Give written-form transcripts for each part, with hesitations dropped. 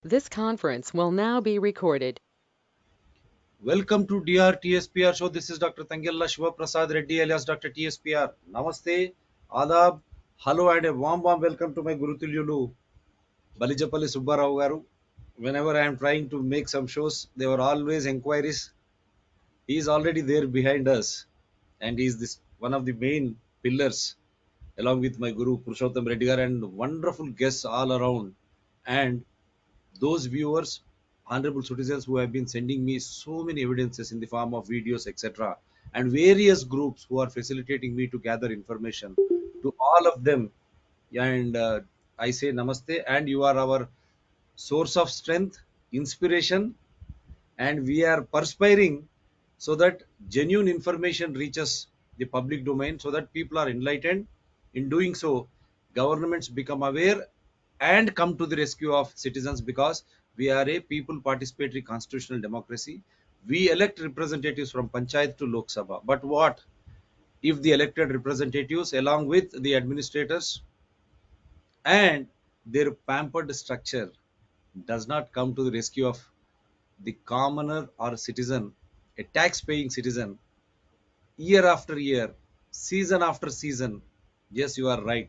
This conference will now be recorded. Welcome to DR TSPR show. This is Dr. Tangella Shiva Prasad Reddy alias Dr. TSPR. Namaste, Adab, hello and a warm welcome to my Guru Tulyulu, Balijepalli Subba garu. Whenever I am trying to make some shows, there were always inquiries. He is already there behind us and he is this one of the main pillars along with my Guru Purushottam Reddy garu and wonderful guests all around. And those viewers, honorable citizens who have been sending me so many evidences in the form of videos, etc., and various groups who are facilitating me to gather information, to all of them, and I say namaste, and you are our source of strength, inspiration, and we are perspiring so that genuine information reaches the public domain so that people are enlightened. In doing so, governments become aware and come to the rescue of citizens because we are a people participatory constitutional democracy. We elect representatives from panchayat to Lok Sabha. But what if the elected representatives, along with the administrators and their pampered structure, does not come to the rescue of the commoner or citizen, a tax paying citizen, year after year, season after season? Yes, you are right.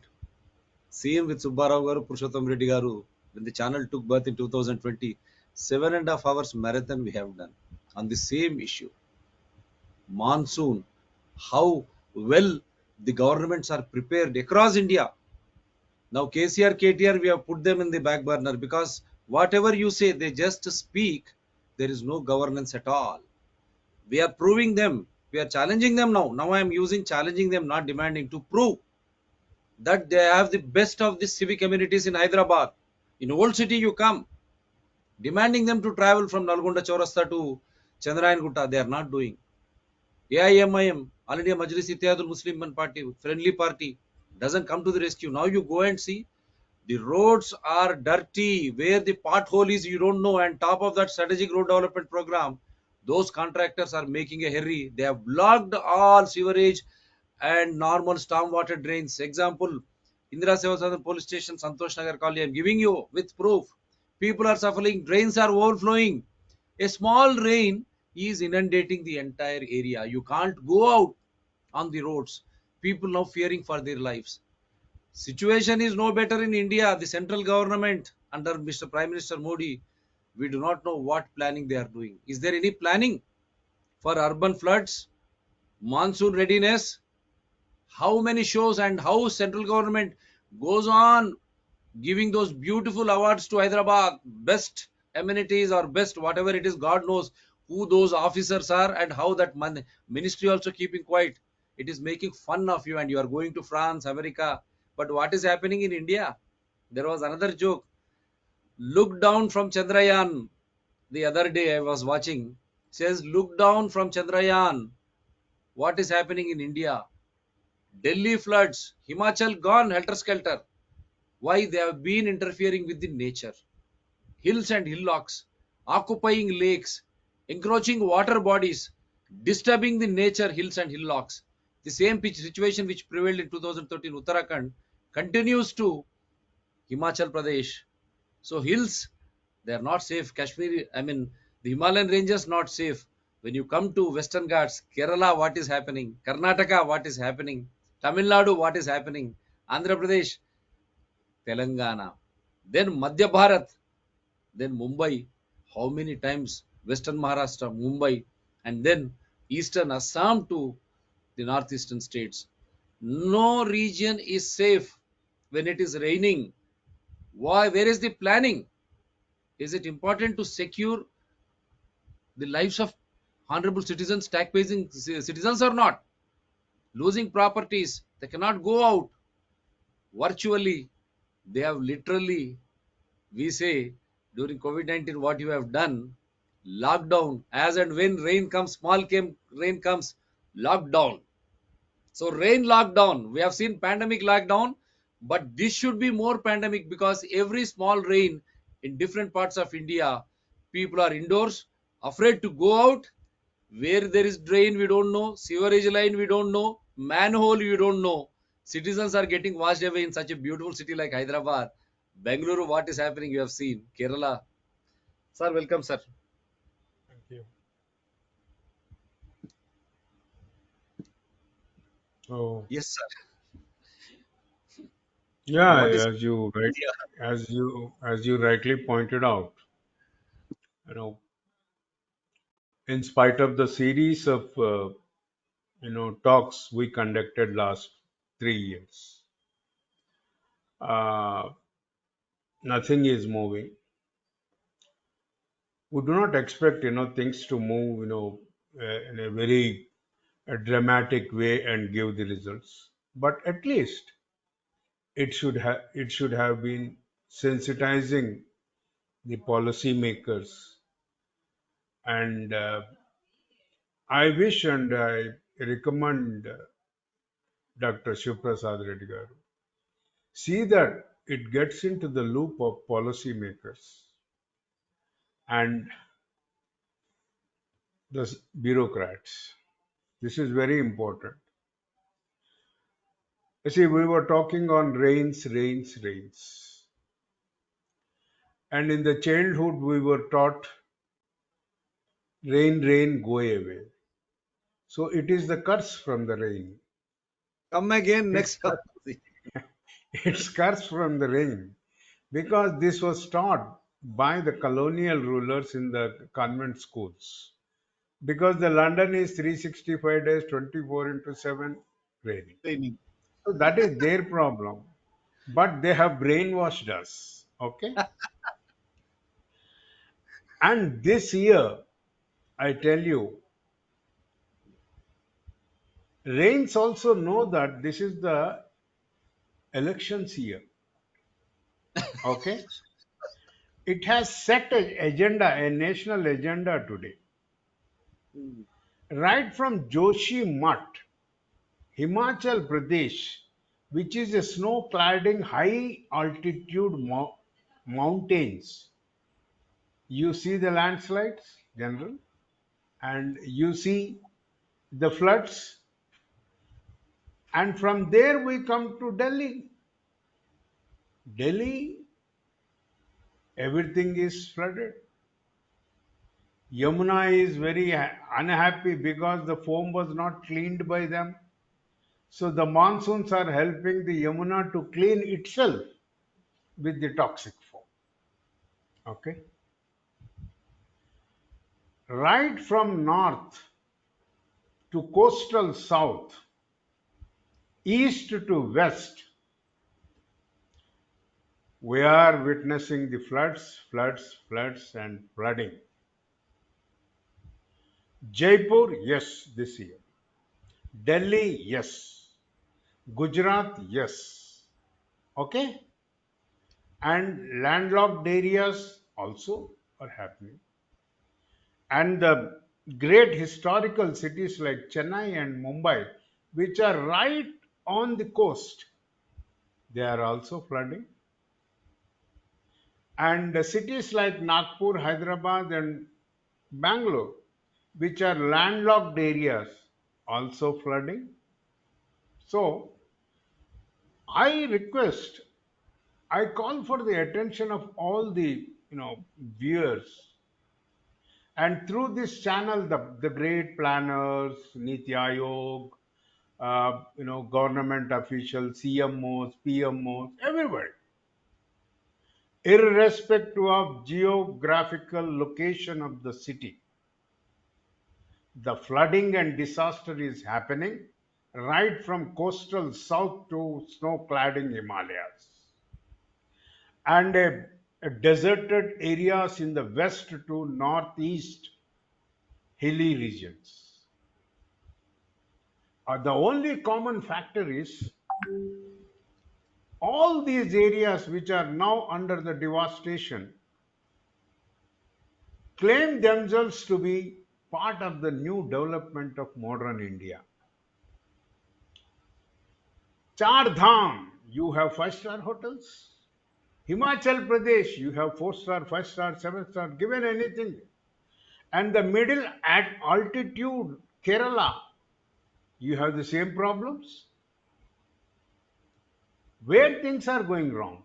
Same with Subbarao garu, Purushottam Reddy garu. When the channel took birth in 2020, 7.5 hours marathon we have done on the same issue. Monsoon, how well the governments are prepared across India. Now KCR, KTR, we have put them in the back burner because whatever you say, they just speak. There is no governance at all. We are proving them. We are challenging them now. Now I am using challenging them, not demanding, to prove that they have the best of the civic amenities in Hyderabad. In old city, you come demanding them to travel from Nalgonda Chaurasta to Chandrayan Gutta. They are not doing. AIMIM, All India Majlis Ittihadul Muslim Party, friendly party, doesn't come to the rescue. Now you go and see the roads are dirty. Where the pothole is, you don't know. And top of that strategic road development program, those contractors are making a hurry. They have blocked all sewerage and normal stormwater drains. Example, Indira Seva Sadhan Police Station, Santosh Nagar Colony. I'm giving you with proof. People are suffering. Drains are overflowing. A small rain is inundating the entire area. You can't go out on the roads. People now fearing for their lives. Situation is no better in India. The central government under Mr. Prime Minister Modi, we do not know what planning they are doing. Is there any planning for urban floods, monsoon readiness? How many shows and how central government goes on giving those beautiful awards to Hyderabad, best amenities or best whatever it is, God knows who those officers are and how that ministry also keeping quiet. It is making fun of you and you are going to France, America. But what is happening in India? There was another joke. Look down from Chandrayaan. The other day I was watching. Says, look down from Chandrayaan. What is happening in India? Delhi floods. Himachal gone helter skelter. Why? They have been interfering with the nature. Hills and hillocks, occupying lakes, encroaching water bodies, disturbing the nature hills and hillocks. The same situation which prevailed in 2013 Uttarakhand continues to Himachal Pradesh. So hills, they are not safe. Kashmir, I mean, the Himalayan ranges not safe. When you come to Western Ghats, Kerala, what is happening? Karnataka, what is happening? Tamil Nadu, what is happening? Andhra Pradesh, Telangana, then Madhya Bharat, then Mumbai. How many times Western Maharashtra, Mumbai, and then Eastern Assam to the northeastern states. No region is safe when it is raining. Why? Where is the planning? Is it important to secure the lives of honorable citizens, tax-paying citizens or not? Losing properties, they cannot go out virtually. They have literally, we say, during COVID-19, what you have done, lockdown, as and when rain comes, rain comes, lockdown. So rain lockdown, we have seen pandemic lockdown, but this should be more pandemic because every small rain in different parts of India, people are indoors, afraid to go out. Where there is drain, we don't know. Sewerage line, we don't know. Manhole, we don't know. Citizens are getting washed away in such a beautiful city like Hyderabad. Bangalore, what is happening, you have seen. Kerala. Sir, welcome, sir. Thank you. So Yes, sir. yeah, What is yeah, as you rightly pointed out, you know, in spite of the series of talks we conducted last 3 years, uh, nothing is moving. We do not expect things to move in a very dramatic way and give the results, but at least it should have been sensitizing the policymakers. And I wish and I recommend Dr. Shivaprasad Reddy garu see that it gets into the loop of policymakers and the bureaucrats. This is very important. You see, we were talking on rains, rains, rains. And in the childhood, we were taught rain, rain, go away. So it is the curse from the rain. come again It's next. curse, it's curse from the rain because this was taught by the colonial rulers in the convent schools. Because the London is 365 days, 24 into 7 raining. Training. So that is their problem. But they have brainwashed us. Okay. And this year, I tell you, rains also know that this is the elections year. Okay. It has set an agenda, a national agenda today. Hmm. Right from Joshi Mutt, Himachal Pradesh, which is a snow cladding high altitude mountains. You see the landslides, General, and you see the floods, and from there we come to Delhi. Delhi, everything is flooded. Yamuna is very unhappy because the foam was not cleaned by them. So the monsoons are helping the Yamuna to clean itself with the toxic foam. Okay. Right from north to coastal south, east to west, we are witnessing the floods, floods, floods, and flooding. Jaipur, yes, this year. Delhi, yes. Gujarat, yes. Okay? And landlocked areas also are happening. And the great historical cities like Chennai and Mumbai, which are right on the coast, they are also flooding. And cities like Nagpur, Hyderabad, and Bangalore, which are landlocked areas, also flooding. So I request, I call for the attention of all the viewers, and through this channel, the great planners, Niti Aayog, government officials, CMOs, PMOs, everybody, irrespective of geographical location of the city, the flooding and disaster is happening right from coastal south to snow cladding Himalayas and a deserted areas in the west to northeast hilly regions. The only common factor is all these areas which are now under the devastation claim themselves to be part of the new development of modern India. Char Dham, you have five-star hotels. Himachal Pradesh, you have four-star, five-star, seven-star, given anything. And the middle at altitude, Kerala, you have the same problems. Where things are going wrong?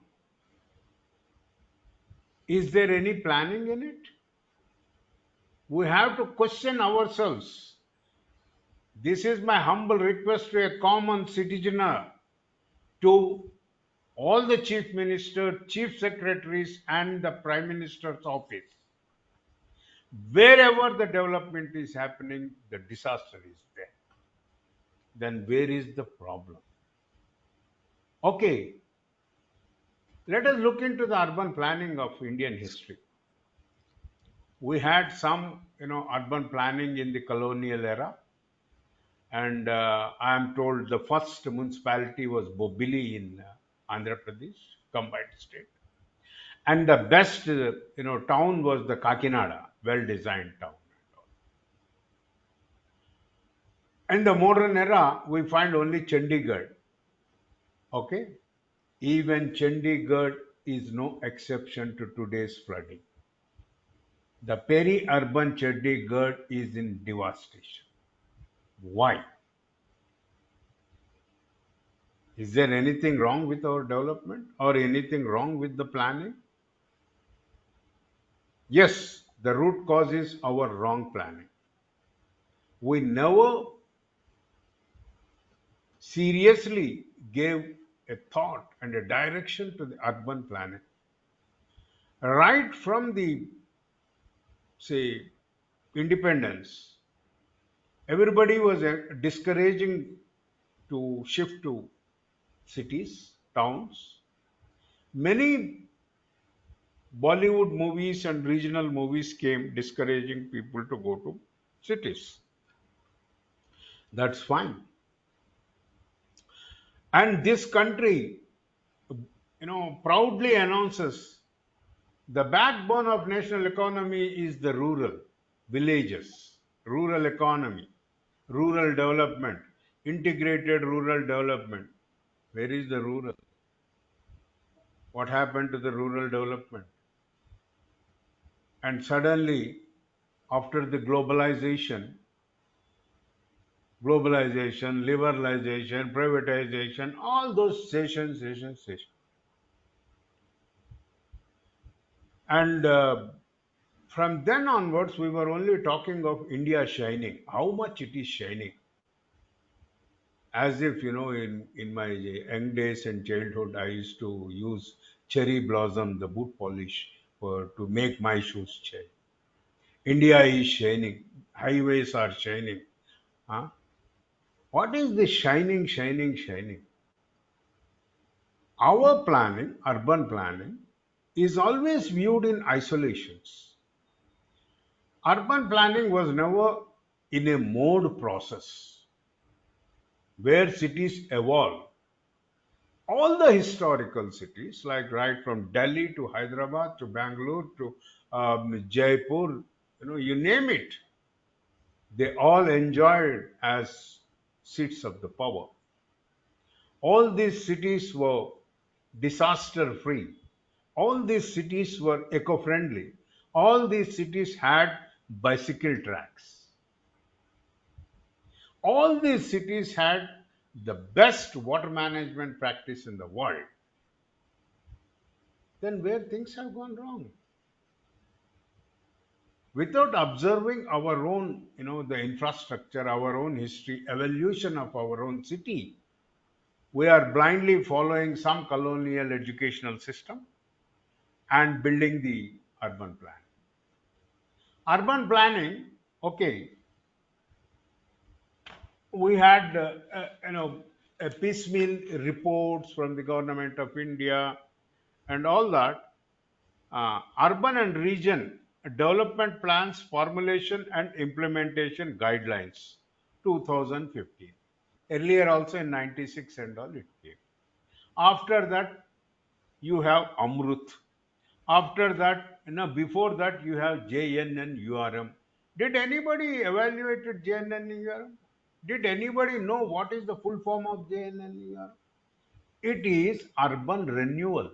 Is there any planning in it? We have to question ourselves. This is my humble request to a common citizen, to all the chief minister, chief secretaries, and the prime minister's office. Wherever the development is happening, the disaster is there. Then where is the problem? Okay, let us look into the urban planning of Indian history. We had some, urban planning in the colonial era, and I am told the first municipality was Bobili in Andhra Pradesh, combined state, and the best, town was the Kakinada, well-designed town. In the modern era, we find only Chandigarh. Okay, even Chandigarh is no exception to today's flooding. The peri-urban Chandigarh is in devastation. Why? Is there anything wrong with our development or anything wrong with the planning? Yes, the root cause is our wrong planning. We never seriously gave a thought and a direction to the urban planning. Right from the, say, independence, everybody was discouraging to shift to cities, towns. Many Bollywood movies and regional movies came discouraging people to go to cities. That's fine. And this country, proudly announces the backbone of national economy is the rural villages, rural economy, rural development, integrated rural development. Where is the rural? What happened to the rural development? And suddenly, after the globalization, liberalization, privatization, all those sessions. And from then onwards, we were only talking of India shining, how much it is shining. As if, in my young days and childhood, I used to use cherry blossom, the boot polish, to make my shoes shine. India is shining, highways are shining. Huh? What is this shining, shining, shining? Our planning, urban planning, is always viewed in isolations. Urban planning was never in a mode process where cities evolve. All the historical cities, like right from Delhi to Hyderabad to Bangalore to Jaipur, you name it, they all enjoyed as seats of the power. All these cities were disaster free. All these cities were eco friendly. All these cities had bicycle tracks. All these cities had the best water management practice in the world. Then where things have gone wrong? Without observing our own, the infrastructure, our own history, evolution of our own city, we are blindly following some colonial educational system and building the urban plan. Urban planning, okay, we had, piecemeal reports from the government of India and all that. Urban and region development plans formulation and implementation guidelines, 2015. Earlier also in 96 and all it came. After that, you have Amrut. After that, before that, you have JNN URM. Did anybody evaluate JNN URM? Did anybody know what is the full form of JNN URM? It is urban renewal.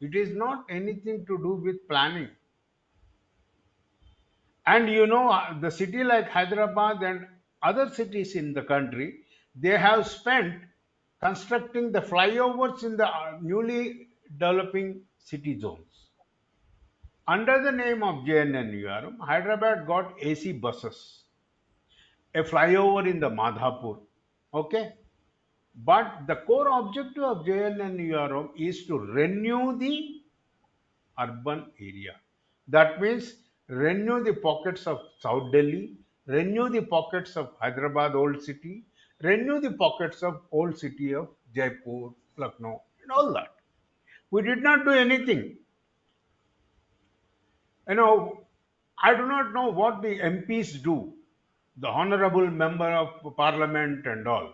It is not anything to do with planning. And the city like Hyderabad and other cities in the country, they have spent constructing the flyovers in the newly developing city zones. Under the name of JNNURM, Hyderabad got AC buses, a flyover in the Madhapur. Okay? But the core objective of JNNURM is to renew the urban area. That means renew the pockets of South Delhi, renew the pockets of Hyderabad Old City, renew the pockets of Old City of Jaipur, Lucknow, and all that. We did not do anything. You know, I do not know what the MPs do, the honorable member of parliament and all.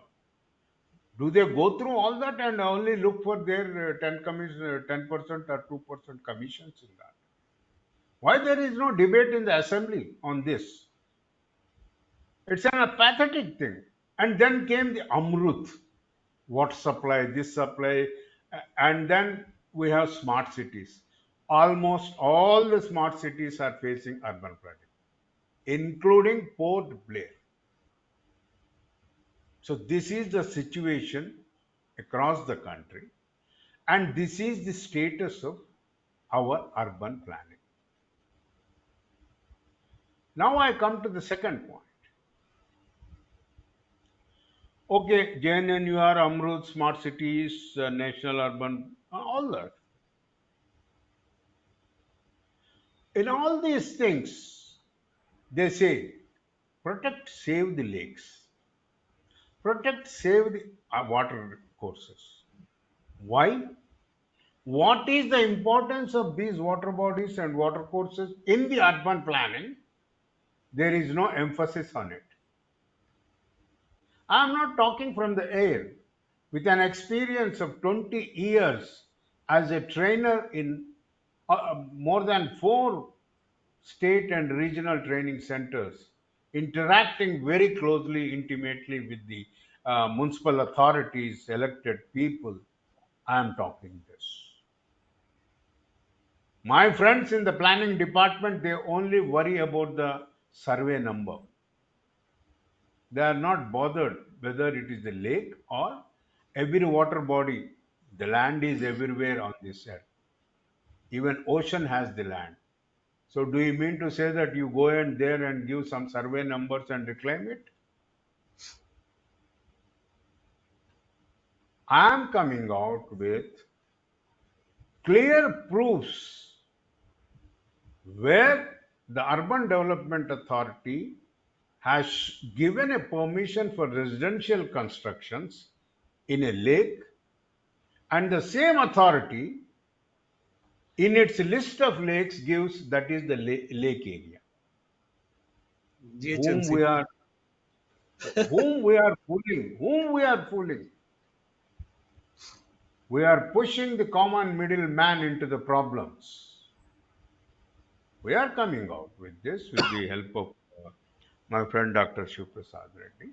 Do they go through all that and only look for their 10% or 2% commissions in that? Why there is no debate in the assembly on this? It's an apathetic thing. And then came the Amrut, water supply, this supply, and then we have smart cities. Almost all the smart cities are facing urban flooding, including Port Blair. So this is the situation across the country, and this is the status of our urban planning. Now I come to the second point. Okay, JNNUR, Amrut, smart cities, national urban, all that. In all these things, they say protect, save the lakes, protect, save the water courses. Why? What is the importance of these water bodies and water courses in the urban planning? There is no emphasis on it. I am not talking from the air. With an experience of 20 years as a trainer in more than 4 state and regional training centers, interacting very closely, intimately with the municipal authorities, elected people, I am talking this. My friends in the planning department, they only worry about the survey number. They are not bothered whether it is the lake or every water body. The land is everywhere on this earth. Even ocean has the land. So do you mean to say that you go in there and give some survey numbers and reclaim it? I am coming out with clear proofs where the Urban Development Authority has given a permission for residential constructions in a lake, and the same authority in its list of lakes gives that is the lake area. Whom GHMC. we are whom we are fooling? Whom we are fooling? We are pushing the common middle man into the problems. We are coming out with this with the help of my friend Dr. Shiv Prasad Reddy.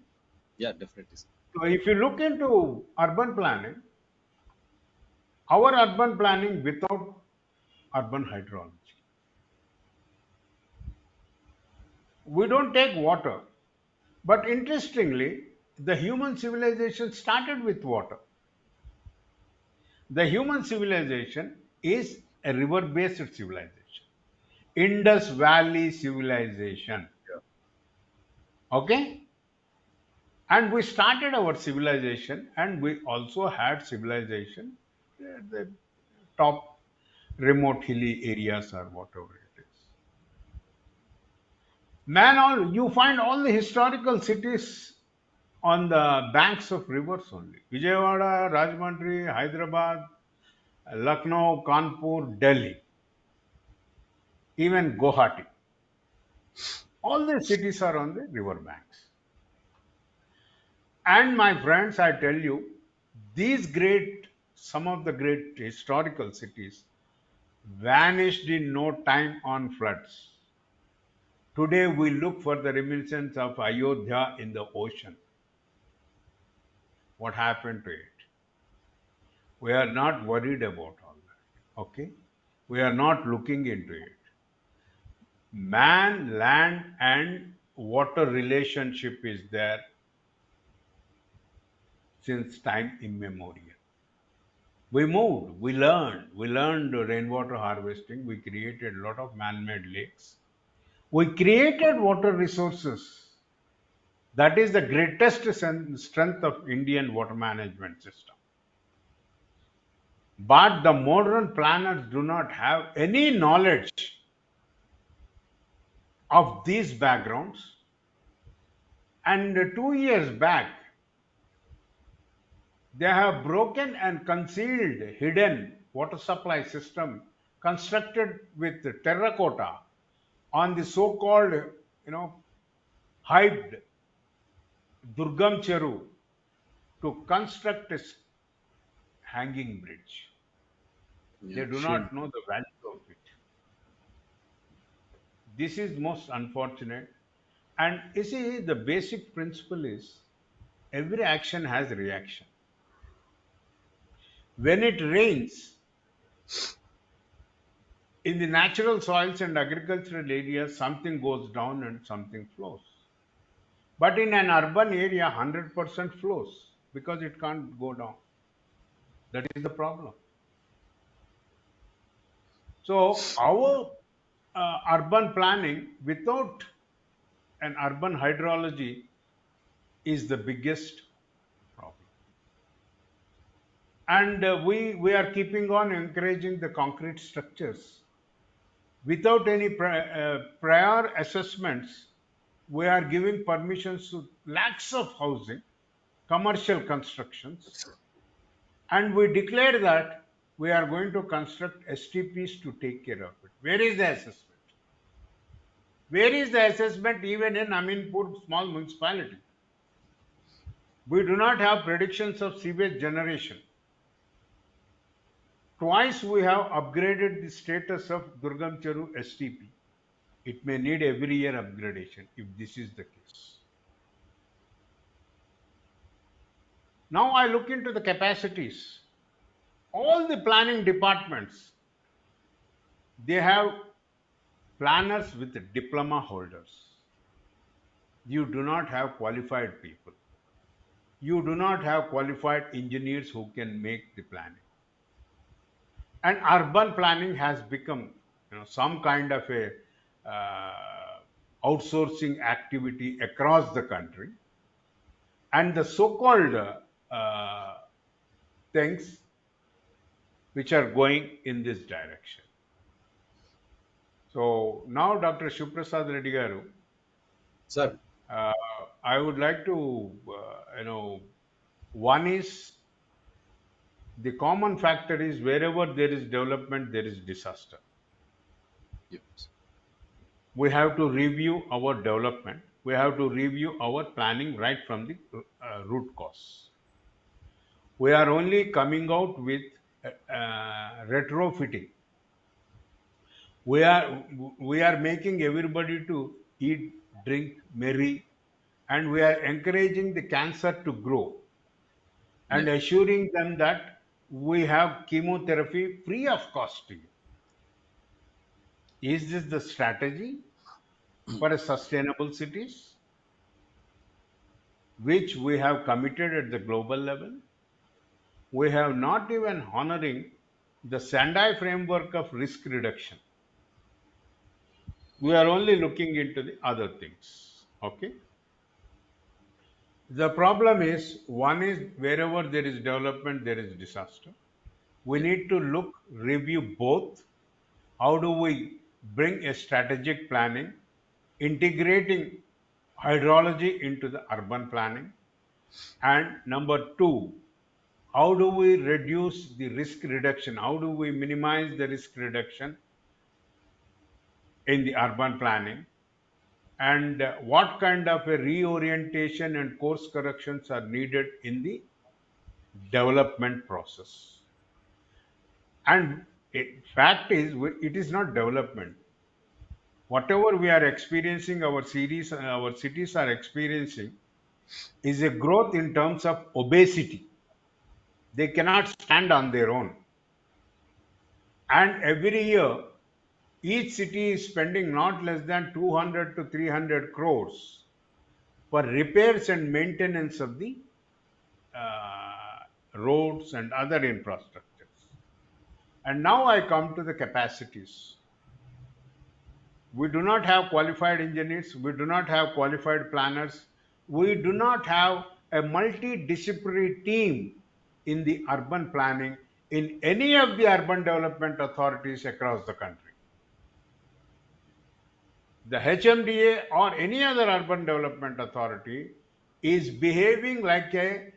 Yeah, definitely. So if you look into urban planning, our urban planning without urban hydrology, we don't take water. But interestingly, the human civilization started with water. The human civilization is a river based civilization, Indus Valley civilization. Yeah. Okay? And we started our civilization, and we also had civilization at the top remote hilly areas or whatever it is. Man, all you find all the historical cities on the banks of rivers only. Vijayawada, Rajahmundry, Hyderabad, Lucknow, Kanpur, Delhi, even Guwahati. All the cities are on the river banks. And my friends, I tell you, some of the great historical cities vanished in no time on floods. Today we look for the reminiscence of Ayodhya in the ocean. What happened to it? We are not worried about all that. Okay? We are not looking into it. Man, land, and water relationship is there since time immemorial. We moved, we learned rainwater harvesting, we created a lot of man-made lakes. We created water resources. That is the greatest strength of Indian water management system. But the modern planners do not have any knowledge of these backgrounds. And 2 years back, they have broken and concealed hidden water supply system constructed with terracotta on the so-called, hyped Durgam Cheru to construct a hanging bridge. Yeah, They do shame. not know the value of it. This is most unfortunate. And you see, the basic principle is every action has reaction. When it rains, in the natural soils and agricultural areas, something goes down and something flows. But in an urban area, 100% flows because it can't go down. That is the problem. So, our urban planning without an urban hydrology is the biggest problem. And we are keeping on encouraging the concrete structures without any prior assessments. We are giving permissions to lakhs of housing, commercial constructions, and we declare that we are going to construct STPs to take care of it. Where is the assessment? Where is the assessment even in Aminpur small municipality? We do not have predictions of sewage generation. Twice we have upgraded the status of Durgam Cheru STP. It may need every year upgradation if this is the case. Now I look into the capacities. All the planning departments, they have planners with diploma holders. You do not have qualified people. You do not have qualified engineers who can make the planning. And urban planning has become, some kind of a outsourcing activity across the country, and the so-called things which are going in this direction. So now, Dr. Shuprasad Reddy garu, Sir, uh, I would like to, one is the common factor is wherever there is development, there is disaster. yes. We have to review our development. We have to review our planning right from the root cause. We are only coming out with retrofitting. We are making everybody to eat, drink, marry, and we are encouraging the cancer to grow Yeah. and assuring them that we have chemotherapy free of cost to you. Is this the strategy for a sustainable cities which we have committed at the global level? We have not even honoring the Sendai framework of risk reduction. We are only looking into the other things. Okay. The problem is one is wherever there is development, there is disaster. We Yeah. need to look, review both. How do we bring a strategic planning, integrating hydrology into the urban planning? And number two, how do we reduce the risk reduction? How do we minimize the risk reduction in the urban planning? And what kind of a reorientation and course corrections are needed in the development process? And fact is, it is not development. Whatever we are experiencing, our cities are experiencing, is a growth in terms of obesity. They cannot stand on their own. And every year, each city is spending not less than 200 to 300 crores for repairs and maintenance of the uh, roads and other infrastructure. And now I come to the capacities. We do not have qualified engineers, we do not have qualified planners, we do not have a multidisciplinary team in the urban planning in any of the urban development authorities across the country. The HMDA or any other urban development authority is behaving like a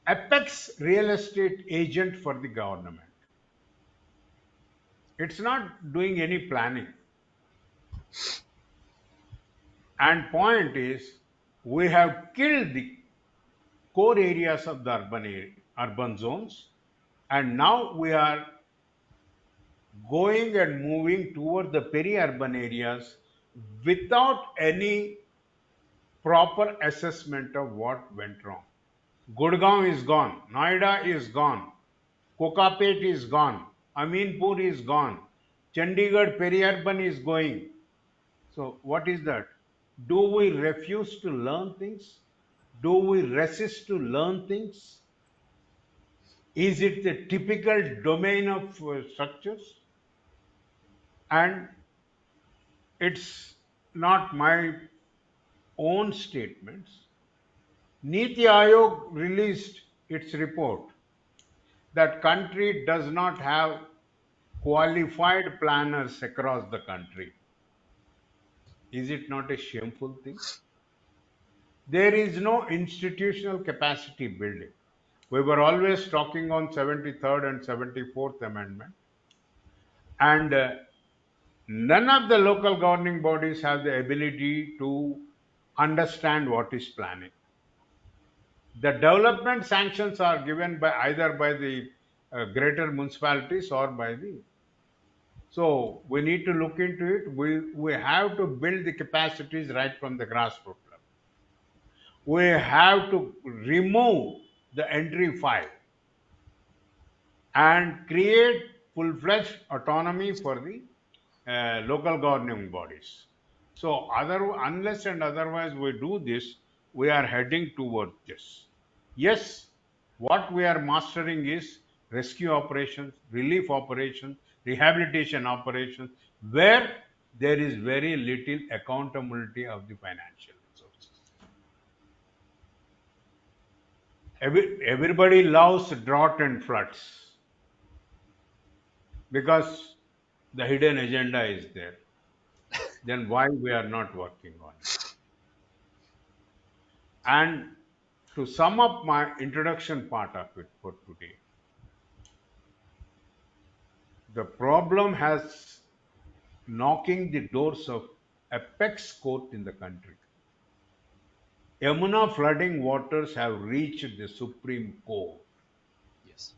apex real estate agent for the government. It's not doing any planning. And point is, we have killed the core areas of the urban zones, and now we are going and moving toward the peri-urban areas without any proper assessment of what went wrong. Gurgaon is gone, Noida is gone, Kokapet is gone, Aminpur is gone, Chandigarh peri-urban is going. So what is that? Do we refuse to learn things? Do we resist to learn things? Is it the typical domain of structures? And it's not my own statements. Niti Aayog released its report that country does not have qualified planners across the country. Is it not a shameful thing? There is no institutional capacity building. We were always talking on 73rd and 74th Amendment, and none of the local governing bodies have the ability to understand what is planning. The development sanctions are given by either by the greater municipalities or by the. So we need to look into it. We have to build the capacities right from the grassroots level. We have to remove the entry file and create full-fledged autonomy for the local governing bodies. So unless and otherwise we do this, we are heading towards this. Yes, what we are mastering is rescue operations, relief operations, rehabilitation operations, where there is very little accountability of the financial resources. Everybody loves drought and floods because the hidden agenda is there. Then why we are not working on it? And to sum up my introduction part of it for today, the problem has knocking the doors of apex court in the country. Yamuna flooding waters have reached the Supreme Court. Yes.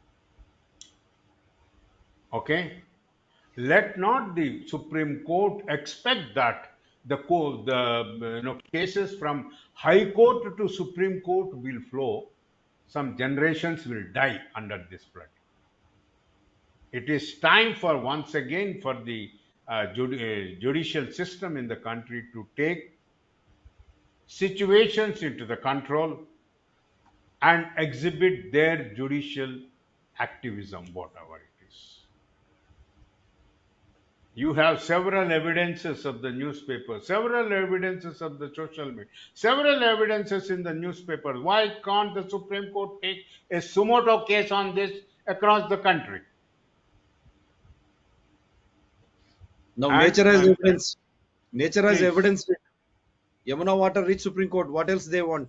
Okay? Let not the Supreme Court expect that the cases from High Court to Supreme Court will flow. Some generations will die under this flood. It is time for once again for the judicial system in the country to take situations into the control and exhibit their judicial activism, whatever it is. You have several evidences of the newspaper, several evidences of the social media, several evidences in the newspaper. Why can't the Supreme Court take a sumoto case on this across the country? Now And nature has my friend, evidence. Nature has please. evidence. Yamuna water reach Supreme Court. What else they want?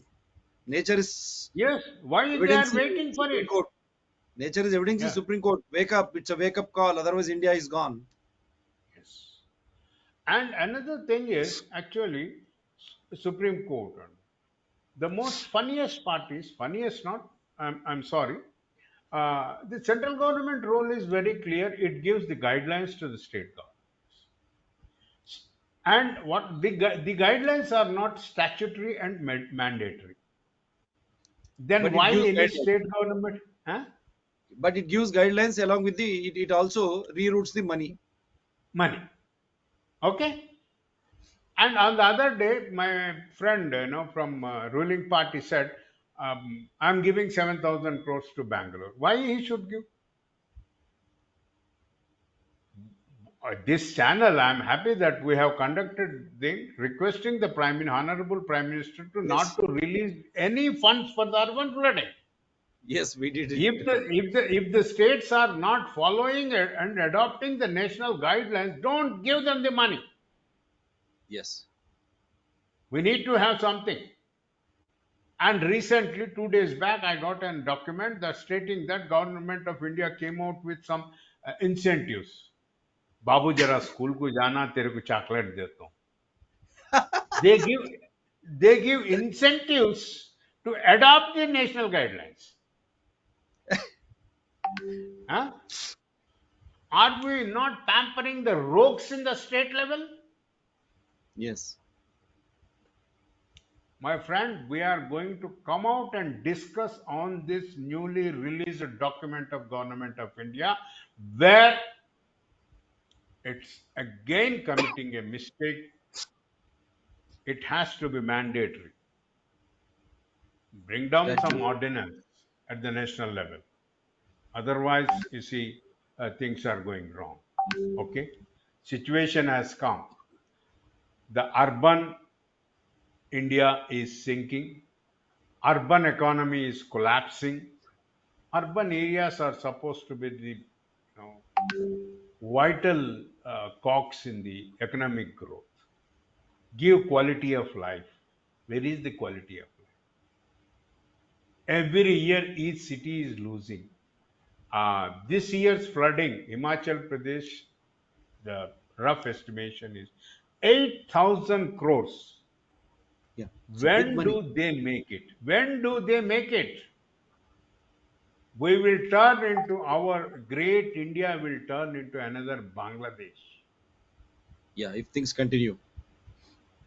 Nature is Yes, why they are evidencing waiting for Supreme it? Court. Nature is evidencing Yeah, Supreme Court. Wake up! It's a wake up call. Otherwise, India is gone. yes. And another thing is actually Supreme Court. The most funniest part is funniest not. I'm sorry. The central government role is very clear. It gives the guidelines to the state government, and what the guidelines are not statutory and mandatory. Then But it why gives any guidelines. state government? Huh? But it gives guidelines along with the. It also reroutes the money. Money. Okay. And on the other day, my friend, from ruling party said, "I'm giving 7,000 crores to Bangalore." Why he should give? This channel, I'm happy that we have conducted the requesting the Honorable Prime Minister to not Yes, to release any funds for the urban flooding. yes, we did it. If the states are not following it and adopting the national guidelines, don't give them the money. Yes, We need to have something. And recently, 2 days back, I got a document that stating that government of India came out with some incentives. बाबू जरा school को जाना तेरे को chocolate देता हूँ. They give incentives to adopt the national guidelines. Huh? Are we not pampering the rogues in the state level? yes, My friend, we are going to come out and discuss on this newly released document of Government of India, where it's again committing a mistake. It has to be mandatory. Bring down that some too. ordinance at the national level. Otherwise, you see, things are going wrong. Okay? Situation has come. The urban India is sinking. Urban economy is collapsing. Urban areas are supposed to be the vital cogs in the economic growth. Give quality of life. Where is the quality of life? Every year, each city is losing. This year's flooding, Himachal Pradesh, the rough estimation is 8,000 crores. Yeah, it's a big When money. do they make it? When do they make it? We will turn into our great India will turn into another Bangladesh. Yeah, if things continue.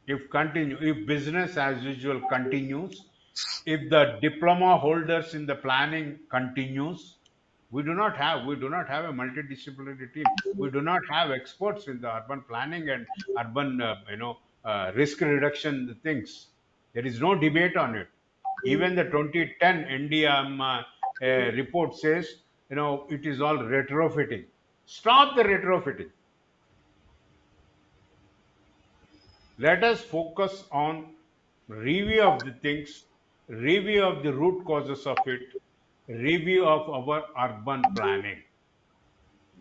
If business as usual continues, if the diploma holders in the planning continues, we do not have a multidisciplinary team. We do not have experts in the urban planning and urban risk reduction things. There is no debate on it. Even the 2010 NDM report says it is all retrofitting. Stop the retrofitting. Let us focus on review of the things, review of the root causes of it, review of our urban planning.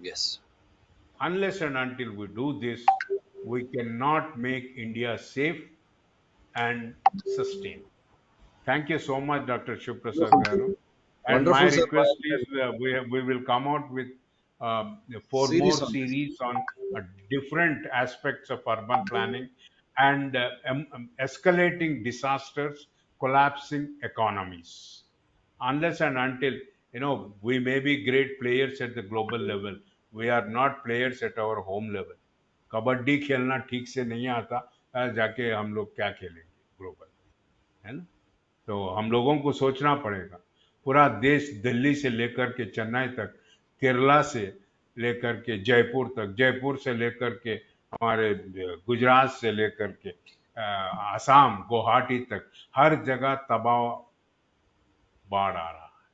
Yes. Unless and until we do this, we cannot make India safe and sustained. Thank you so much, Dr. Shiv Wonderful, Garu. And my wonderful, sir. request is we will come out with four Series more on this. series on different aspects of urban planning and escalating disasters, collapsing economies. Unless and until we may be great players at the global level, we are not players at our home level. Kabaddi खेलना ठीक से नहीं आता, जाके हम लोग क्या खेलेंगे ग्लोबल, है ना? तो हम लोगों को सोचना पड़ेगा. पूरा देश दिल्ली से लेकर के चेन्नई तक, केरला से लेकर के जयपुर तक, जयपुर से लेकर के हमारे गुजरात से लेकर के आसाम गुवाहाटी तक, हर जगह तबाह बाढ़ आ रहा है.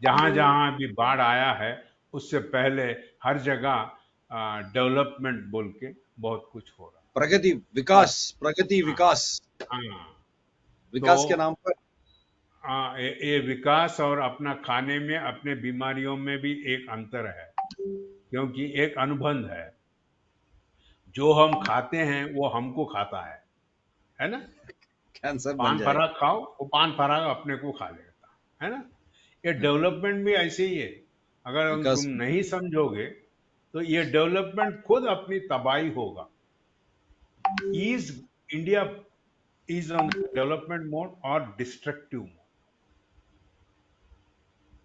जहां जहां भी बाढ़ आया है उससे पहले हर जगह डेवलपमेंट बोल के बहुत कुछ हो रहा प्रगति, है. विकास, प्रगति, हाँ, विकास, हाँ. तो विकास के नाम पर. ये विकास और अपना खाने में अपने बीमारियों में भी एक अंतर है, क्योंकि एक अनुबंध है. जो हम खाते हैं वो हमको खाता है ना? कैंसर बन पान जाएगा. पराग खाओ, वो पान पराग अपने को खा लेता है ना? ये डेवलपमेंट भी ऐसे ही है. अगर तुम विकास. नहीं समझोगे तो ये डेवलपमेंट खुद अपनी तबाही होगा. Is India is on development mode और डिस्ट्रक्टिव मोड?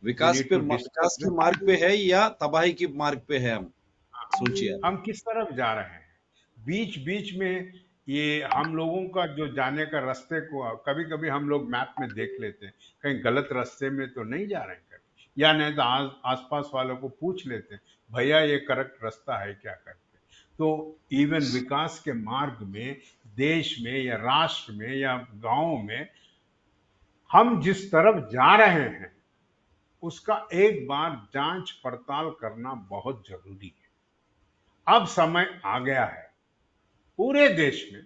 वी विकास नीड पे, टू डिस्कस विकास की दिस. मार्ग पे है या तबाही की मार्ग पे है? हम सोचिए आप. हम किस तरफ जा रहे हैं? बीच बीच में ये हम लोगों का जो जाने का रास्ते को कभी कभी हम लोग मैप में देख लेते हैं, कहीं गलत रास्ते में तो नहीं जा रहे हैं कभी, या नहीं तो आसपास वालों को पूछ लेते हैं, भैया ये करेक्ट रास्ता है क्या करके. तो इवन विकास के मार्ग में, देश में या राष्ट्र में या गांव में हम जिस तरफ जा रहे हैं उसका एक बार जांच पड़ताल करना बहुत जरूरी है. अब समय आ गया है पूरे देश में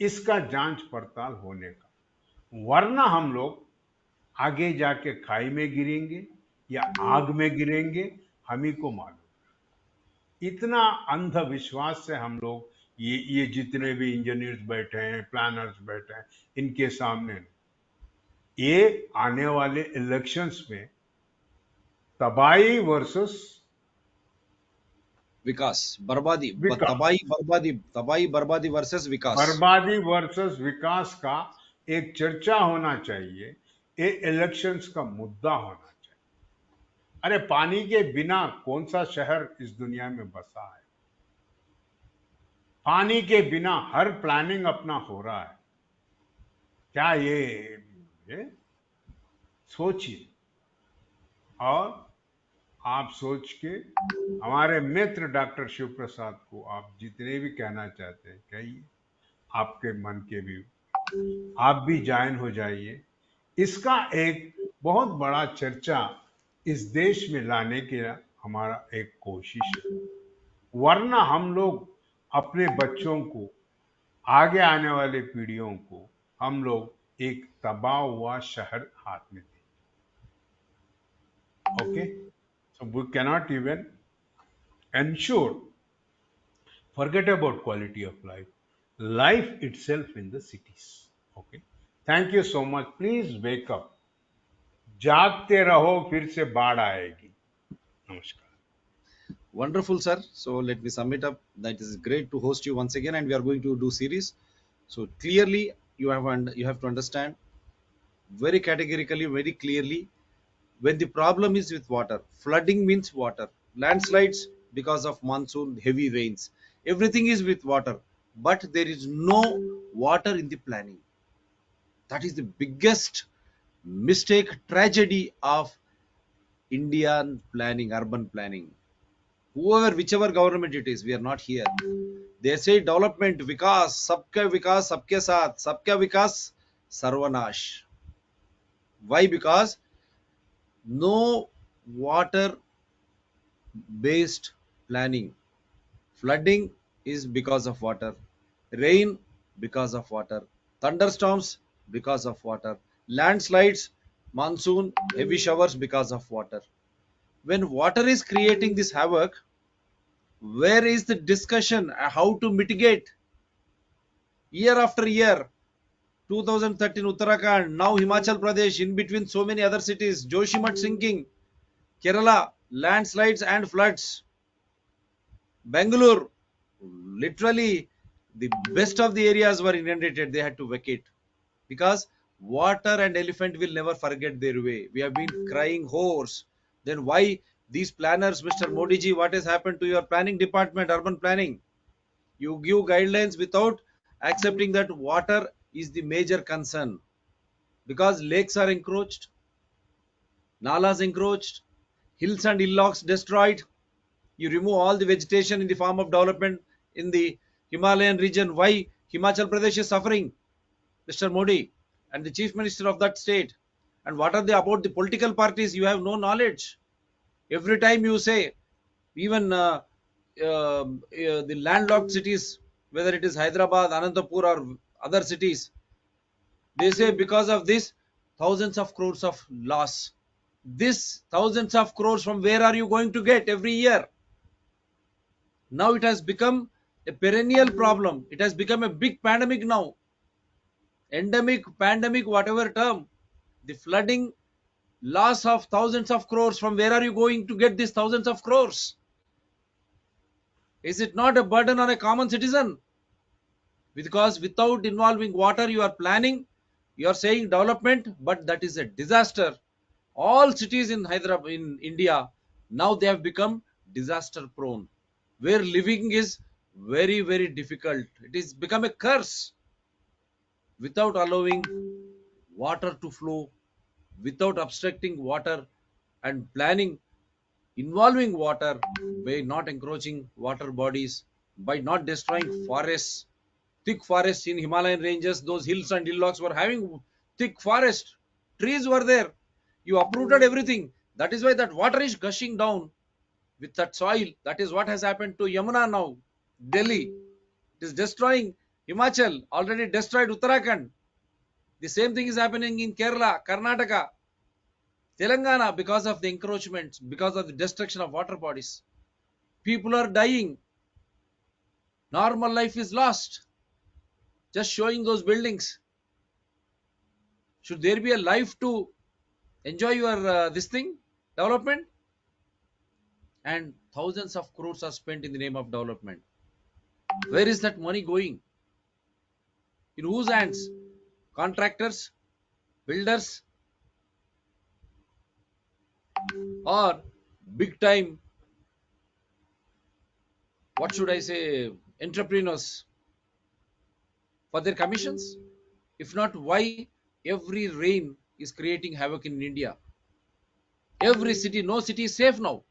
इसका जांच पड़ताल होने का, वरना हम लोग आगे जाके खाई में गिरेंगे या आग में गिरेंगे, हम ही को मालूम। इतना अंधविश्वास से हम लोग ये जितने भी इंजीनियर्स बैठे हैं, प्लानर्स बैठे हैं, इनके सामने ये आने वाले इलेक्शंस में तबाही वर्सेस विकास, बर्बादी, विकास, तबाही बर्बादी, तबाही बर्बादी वर्सेस विकास। बर्बादी वर्सेस विकास का एक चर्चा होना चाहिए, ये इलेक्शंस का मुद्दा होना चाहिए। अरे पानी के बिना कौन सा शहर इस दुनिया में बसा है? पानी के बिना हर प्लानिंग अपना हो रहा है। क्या ये सोचिए, और आप सोच के हमारे मित्र डॉक्टर शिव प्रसाद को आप जितने भी कहना चाहते हैं कहिए, आपके मन के भी, आप भी ज्वाइन हो जाइए। इसका एक बहुत बड़ा चर्चा इस देश में लाने की हमारा एक कोशिश है, वरना हम लोग अपने बच्चों को, आगे आने वाले पीढ़ियों को हम लोग एक तबाह हुआ शहर हाथ में दें। Okay, so we cannot even ensure, forget about quality of life itself in the cities. Okay, thank you so much. Please wake up, जागते रहो, फिर से बाढ़ आएगी। नमस्कार। Wonderful, sir. So let me sum it up. That is great to host you once again, and we are going to do series. So clearly, you have to understand very categorically, very clearly, when the problem is with water. Flooding means water. Landslides because of monsoon, heavy rains. Everything is with water, but there is no water in the planning. That is the biggest mistake, tragedy of Indian planning, urban planning. Whoever, whichever government it is, we are not here. They say development, vikas, sabke saath, sabka vikas, sarvanash. Why? Because no water based planning. Flooding is because of water, rain because of water, thunderstorms because of water, landslides, monsoon, heavy showers because of water. When water is creating this havoc, where is the discussion how to mitigate? Year after year, 2013 Uttarakhand, now Himachal Pradesh, in between so many other cities, Joshimath sinking, Kerala, landslides and floods, Bangalore, literally the best of the areas were inundated. They had to vacate because water and elephant will never forget their way. We have been crying hoarse. Then why these planners, Mr. Modi ji, what has happened to your planning department, urban planning? You give guidelines without accepting that water is the major concern because lakes are encroached, nalas encroached, hills and hillocks destroyed. You remove all the vegetation in the form of development in the Himalayan region. Why Himachal Pradesh is suffering, Mr. Modi and the chief minister of that state? And what are they about the political parties? You have no knowledge. Every time you say, even the landlocked cities, whether it is Hyderabad, Anantapur, or other cities, they say because of this, thousands of crores of loss. This thousands of crores from where are you going to get every year? Now it has become a perennial problem. It has become a big pandemic now. Endemic, pandemic, whatever term. The flooding, loss of thousands of crores. From where are you going to get these thousands of crores? Is it not a burden on a common citizen? Because without involving water, you are planning, you are saying development, but that is a disaster. All cities in Hyderabad, in India, now they have become disaster prone, where living is very, very difficult. It is become a curse without allowing water to flow, without obstructing water and planning involving water by not encroaching water bodies, by not destroying forests, thick forests in Himalayan ranges. Those hills and hillocks were having thick forest, trees were there. You uprooted everything. That is why that water is gushing down. with that soil. That is what has happened to Yamuna now. Delhi, it is destroying Himachal, already destroyed Uttarakhand. The same thing is happening in Kerala, Karnataka, Telangana, because of the encroachments, because of the destruction of water bodies. People are dying. Normal life is lost. Just showing those buildings. Should there be a life to enjoy your this thing, development? And thousands of crores are spent in the name of development. Where is that money going? In whose hands? Contractors, builders, or big time, what should I say, entrepreneurs for their commissions? If not, why every rain is creating havoc in India? Every city, no city is safe now.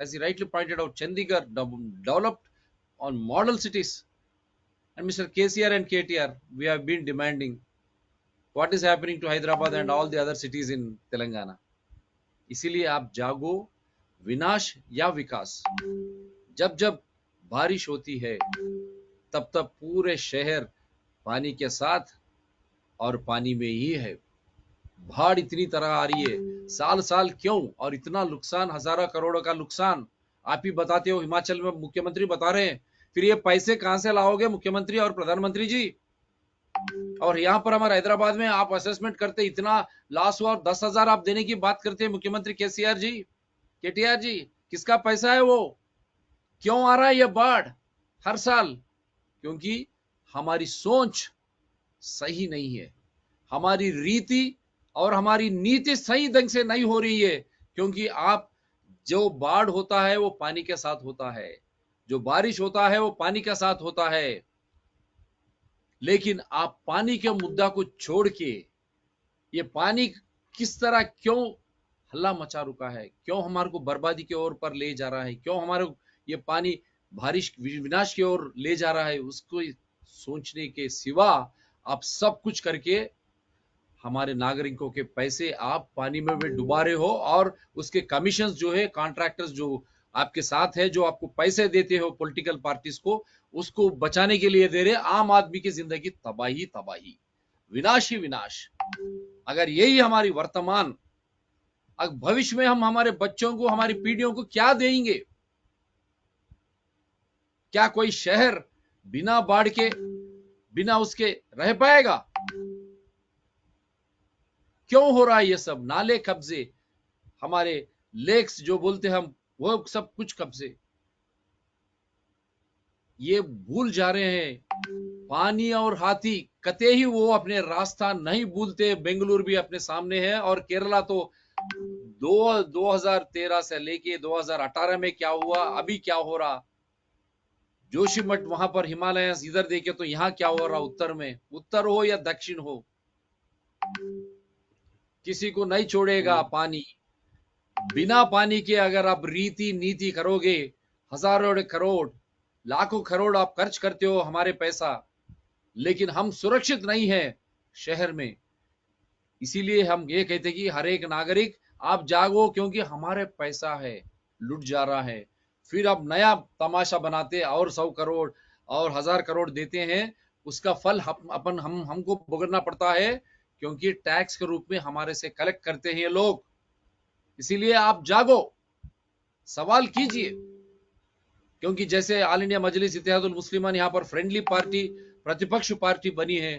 As he rightly pointed out, Chandigarh developed on model cities. And Mr. KCR and KTR, we have been demanding what is happening to Hyderabad and all the other cities in Telangana. इसीलिए आप जागो, विनाश या विकास. जब जब बारिश होती है तब तब पूरे शहर पानी के साथ और पानी में ही है. बाढ़ इतनी तरह आ रही है साल साल, क्यों? और इतना नुकसान, हजारों करोड़ों का नुकसान. आप ही बताते हो, हिमाचल में मुख्यमंत्री बता रहे हैं. फिर ये पैसे कहां से लाओगे मुख्यमंत्री और प्रधानमंत्री जी? और यहाँ पर हमारे हैदराबाद में आप असेसमेंट करते, इतना लॉस हुआ और 10,000 आप देने की बात करते हैं मुख्यमंत्री केसीआर जी, केटीआर जी. किसका पैसा है वो? क्यों आ रहा है ये बाढ़ हर साल? क्योंकि हमारी सोच सही नहीं है, हमारी रीति और हमारी नीति सही ढंग से नहीं हो रही है. क्योंकि आप, जो बाढ़ होता है वो पानी के साथ होता है, जो बारिश होता है वो पानी के साथ होता है. लेकिन आप पानी के मुद्दा को छोड़ के ये पानी किस तरह क्यों हल्ला मचा रुका है, क्यों हमारे को बर्बादी की ओर पर ले जा रहा है, क्यों हमारे ये पानी बारिश विनाश की ओर ले जा रहा है, उसको सोचने के सिवा आप सब कुछ करके हमारे नागरिकों के पैसे आप पानी में डुबा रहे हो. और उसके कमीशंस जो है, कॉन्ट्रैक्टर्स जो आपके साथ है, जो आपको पैसे देते हो पॉलिटिकल पार्टीज को, उसको बचाने के लिए दे रहे. आम आदमी की जिंदगी तबाही तबाही, विनाश ही विनाश. अगर यही हमारी वर्तमान, अब भविष्य में हम हमारे बच्चों को, हमारी पीढ़ियों को क्या देंगे? क्या कोई शहर बिना बाढ़ के, बिना उसके रह पाएगा? क्यों हो रहा है ये सब? नाले कब्जे, हमारे लेक्स जो बोलते हम, वो सब कुछ कब्जे. ये भूल जा रहे हैं पानी और हाथी कते ही वो अपने रास्ता नहीं भूलते. बेंगलुरु भी अपने सामने है, और केरला तो 2013 से लेके 2018 में क्या हुआ, अभी क्या हो रहा. जोशीमठ वहां पर हिमालय, इधर देखे तो यहाँ क्या हो रहा. उत्तर में, उत्तर हो या दक्षिण हो, किसी को नहीं छोड़ेगा पानी. बिना पानी के अगर आप रीति नीति करोगे, हजारों करोड़, लाखों करोड़ आप खर्च करते हो हमारे पैसा, लेकिन हम सुरक्षित नहीं है शहर में. इसीलिए हम ये कहते कि हर एक नागरिक आप जागो, क्योंकि हमारे पैसा है लुट जा रहा है. फिर अब नया तमाशा बनाते और 100 करोड़ और 1000 करोड़ देते हैं, उसका फल हमको भुगतना पड़ता है, क्योंकि टैक्स के रूप में हमारे से कलेक्ट करते हैं ये लोग. इसीलिए आप जागो, सवाल कीजिए. क्योंकि जैसे ऑल इंडिया मजलिस इत्तेहादुल मुस्लिमान यहाँ पर फ्रेंडली पार्टी, प्रतिपक्ष पार्टी बनी है,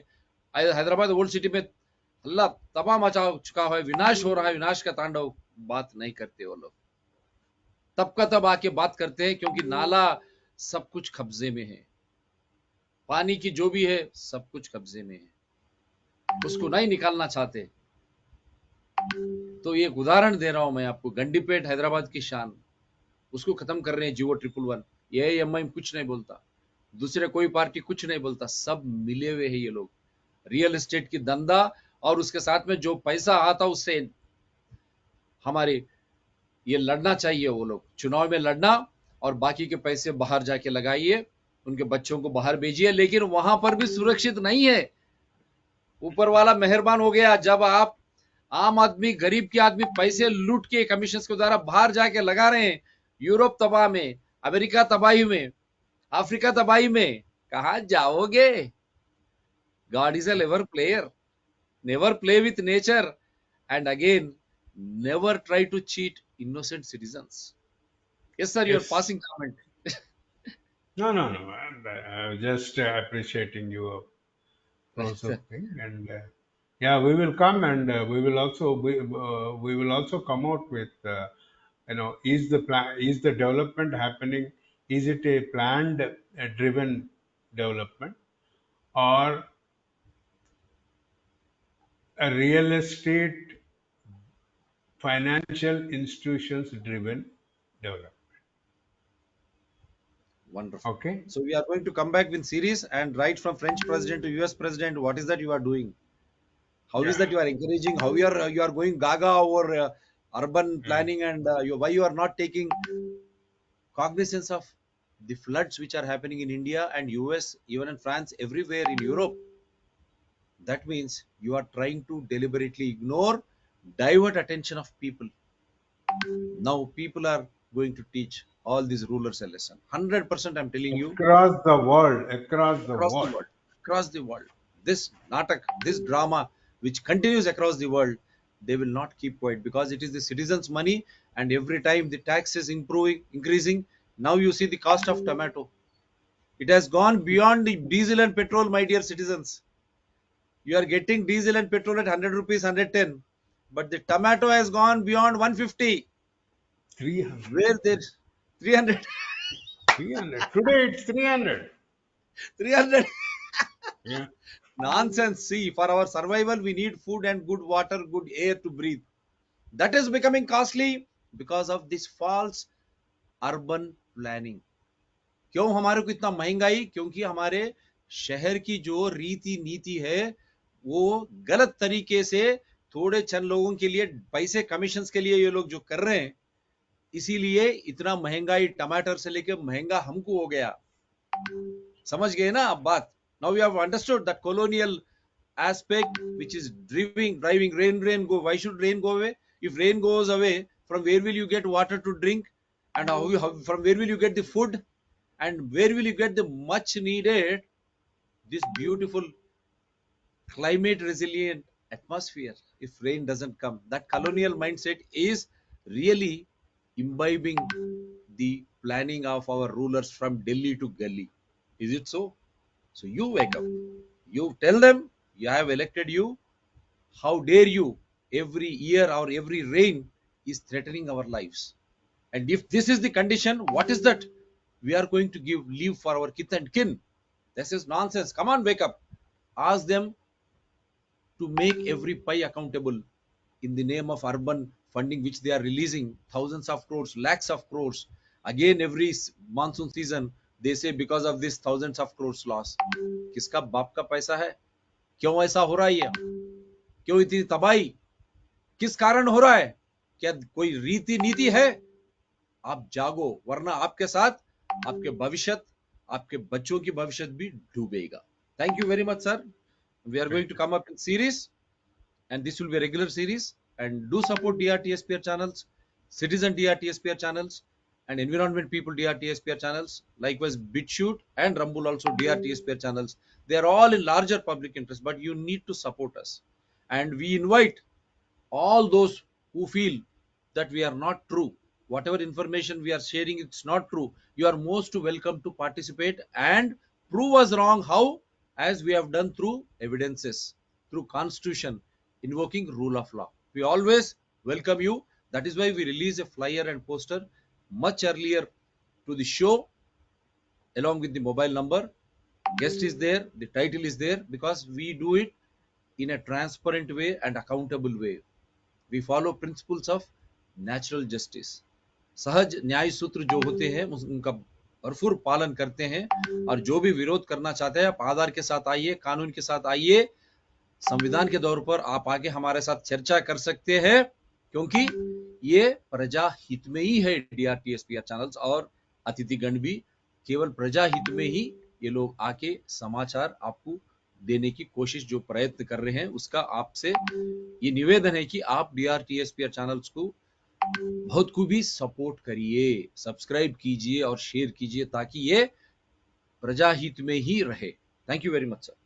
हैदराबाद ओल्ड सिटी में अल्लाह तबाह मचा चुका है, विनाश हो रहा है, विनाश का तांडव. बात नहीं करते वो लोग, तब का तब आके बात करते हैं, क्योंकि नाला सब कुछ कब्जे में है, पानी की जो भी है सब कुछ कब्जे में है, उसको नहीं निकालना चाहते. तो ये एक उदाहरण दे रहा हूं मैं आपको, गंडीपेट हैदराबाद की शान, उसको खत्म कर रहे हैं जियो 111. ये एमआई कुछ नहीं बोलता, दूसरे कोई पार्टी कुछ नहीं बोलता, सब मिले हुए हैं ये लोग. रियल एस्टेट की धंधा, और उसके साथ में जो पैसा आता उससे हमारे ये लड़ना चाहिए. वो लोग चुनाव में लड़ना, और बाकी के पैसे बाहर जाके लगाइए, उनके बच्चों को बाहर भेजिए. लेकिन वहां पर भी सुरक्षित नहीं है. ऊपर वाला मेहरबान हो गया, जब आप आम आदमी, गरीब के आदमी पैसे लूट के कमीशन के द्वारा बाहर जाके लगा रहे हैं, यूरोप तबाह में, अमेरिका तबाही में, अफ्रीका तबाही में, कहाँ जाओगे? God is a lever player, never play with nature, and again never try to cheat innocent citizens. Yes sir, your Yes. passing comment. No, no, no. I'm just appreciating your process thing, and yeah, we will come, and we will also come out with is the plan, is the development happening? Is it a planned, driven development, or a real estate financial institutions driven development? Wonderful. Okay. So we are going to come back with series, and right from French president to US president, what is that you are doing? How is Yeah. that you are encouraging? How you are going gaga over urban Mm. planning, and why you are not taking cognizance of the floods which are happening in India and US, even in France, everywhere in Europe? That means you are trying to deliberately ignore, divert attention of people. Now people are going to teach all these rulers a lesson. 100% I'm telling you, Across the world, across the across the world. world, across the world. This natak, this drama which continues across the world, they will not keep quiet because it is the citizens' money, and every time the tax is improving, increasing. Now you see the cost of tomato. It has gone beyond the diesel and petrol, my dear citizens. You are getting diesel and petrol at 100 rupees, 110, but the tomato has gone beyond 150. 300. Where there 300, 300. Today it's 300. 300. Yeah. Nonsense. See, for our survival, we need food and good water, good air to breathe. That is becoming costly because of this false urban planning. क्यों हमारे को इतना महंगाई? क्योंकि हमारे शहर की जो रीति नीति है वो गलत तरीके से थोड़े चंद लोगों के लिए पैसे कमीशन के लिए ये लोग जो कर रहे हैं, इसीलिए इतना महंगाई टमाटर से लेके महंगा हमको हो गया. समझ गए ना आप बात? Now we have understood that colonial aspect which is driving rain go. Why should rain go away? If rain goes away, from where will you get water to drink? And from where will you get the food? And where will you get the much needed, this beautiful climate resilient atmosphere if rain doesn't come? That colonial mindset is really imbibing the planning of our rulers from Delhi to Gully. Is it so? So you wake up, you tell them, you have elected you. How dare you? Every year or every rain is threatening our lives. And if this is the condition, what is that we are going to give leave for our kith and kin? This is nonsense. Come on, wake up. Ask them to make every pie accountable in the name of urban funding, which they are releasing thousands of crores, lakhs of crores. Again, every monsoon season, they say because of this thousands of crores loss. किसका बाप का पैसा है? क्यों ऐसा हो रहा है? ये क्यों इतनी तबाही? किस कारण हो रहा है? क्या कोई रीति नीति है? आप जागो, वरना आपके साथ आपके भविष्य, आपके बच्चों की भविष्य भी डूबेगा. Thank you very much, sir. We are going Thank to you. come up in series, and this will be a regular series. And do support DRTSPR channels, citizen DRTSPR channels, and environment people DRTSPR channels. Likewise, BitShoot and Rumble also DRTSPR channels. They are all in larger public interest, but you need to support us. And we invite all those who feel that we are not true, whatever information we are sharing, it's not true, you are most welcome to participate and prove us wrong. How? As we have done through evidences, through constitution, invoking rule of law. We always welcome you. That is why we release a flyer and poster much earlier to the show, along with the mobile number. Guest is there, the title is there, because we do it in a transparent way and accountable way. We follow principles of natural justice. सहज न्याय सूत्र जो होते हैं उनका भरपूर पालन करते हैं. और जो भी विरोध करना चाहते हैं, आप आधार के साथ आइए, कानून के साथ आइए, संविधान के दौर पर आप आके हमारे साथ चर्चा कर सकते हैं, क्योंकि ये प्रजा हित में ही है. डीआरटीएसपीआर चैनल्स और अतिथिगण भी केवल प्रजा हित में ही ये लोग आके समाचार आपको देने की कोशिश जो प्रयत्न कर रहे हैं, उसका आपसे ये निवेदन है कि आप डीआरटीएसपीआर चैनल्स को बहुत खूबी सपोर्ट करिए, सब्सक्राइब कीजिए और शेयर कीजिए ताकि ये प्रजाहित में ही रहे। Thank you very much sir.